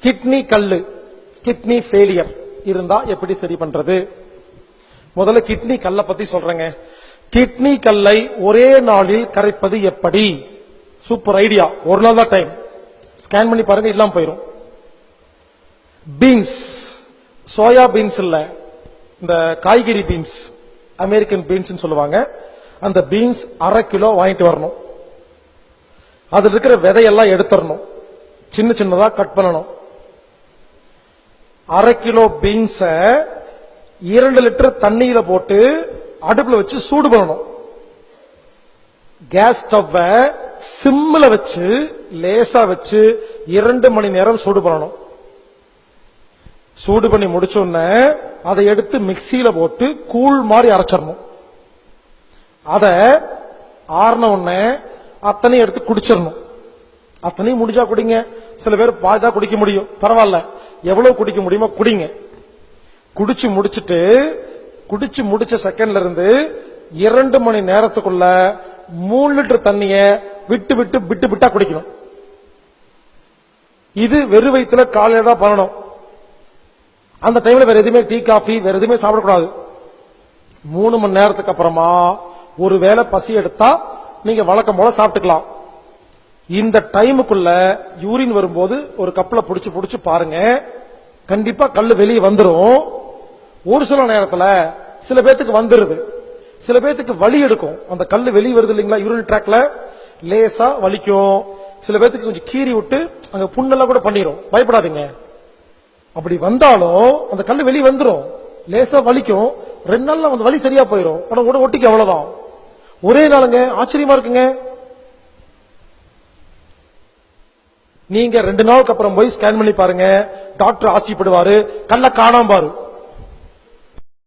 Kidney கல்லு, kidney failure இருந்தா எப்படி சரி பண்றது? முதல்ல கிட்னி கல்லை பத்தி சொல்றேங்க. கிட்னி கல்லை ஒரே நாளில் கரைப்பது எப்படி? Super idea. ஒரு நாள் தான் டைம். ஸ்கேன் பண்ணி பாருங்க, இல்லாம போயிடும். பீன்ஸ், சோயா பீன்ஸ் இல்ல, இந்த காய்கறி பீன்ஸ், அமெரிக்கன் பீன்ஸ் சொல்லுவாங்க. அந்த பீன்ஸ் 1/2 கிலோ வாங்கிட்டு வரணும். அதுல இருக்கிற விதையெல்லாம் எடுத்துடணும், சின்ன சின்னதா கட் பண்ணணும். 1/2 கிலோ பீன்ஸ 2 லிட்டர் தண்ணியில போட்டு அடுப்புல வச்சு சூடு பண்ணணும். கேஸ் ஸ்டவ் சிம்ல வச்சு லேசா வச்சு 2 மணி நேரம் சூடு பண்ணணும். சூடு பண்ணி முடிச்ச உடனே அதை எடுத்து மிக்சியில போட்டு கூழ் மாதிரி அரைச்சிடணும். அத ஆறின உடனே அத்தனையும் எடுத்து குடிச்சிடணும். அத்தனையும் முடிஞ்சா குடிங்க. சில பேர் பாய்தான் குடிக்க முடியும், பரவாயில்ல, எவ்வளவு குடிக்க முடியுமோ குடிங்க. குடிச்சு முடிச்ச செகண்ட்ல இருந்து 2 மணி நேரத்துக்குள்ள 3 லிட்டர் தண்ணிய விட்டு விட்டா குடிக்கணும். இது வெறு வயிற்றுல காலையில தான் பண்ணணும். அந்த டைம்ல வேற எதுவுமே டீ காஃபி வேற எதுவுமே சாப்பிடக்கூடாது. 3 மணி நேரத்துக்கு அப்புறமா ஒருவேளை பசி எடுத்தா நீங்க வழக்கம் போல சாப்பிட்டுக்கலாம். இந்த டைமுக்குள்ள யூரின் வரும்போது ஒரு கப்பல புடிச்சு பாருங்க, கண்டிப்பா கல்லு வெளியே வந்துரும். ஒரு சில நேரத்துல சில பேத்துக்கு வந்துருது, சில பேத்துக்கு வலி எடுக்கும். அந்த கல்லு வெளியே வருது இல்லைங்களா, யூரின் ட்ராக்ல லேசா வலிக்கும். சில பேத்துக்கு கொஞ்சம் கீறி விட்டு அங்க புண்ணெல்லாம் கூட பண்ணிரும். பயப்படாதீங்க. அப்படி வந்தாலும் அந்த கல்லு வெளியே வந்துரும், லேசா வலிக்கும். 2 நாள்ல அந்த வலி சரியா போயிடும். படம் கூட ஒட்டிக்கு, அவ்வளவுதான். ஒரே நாளுங்க. ஆச்சரியமா இருக்குங்க. நீங்க 2 நாளுக்கு அப்புறம் போய் ஸ்கேன் பண்ணி பாருங்க, டாக்டர் ஆச்சரியப்படுவாரு. கல்ல காணாம பாரு.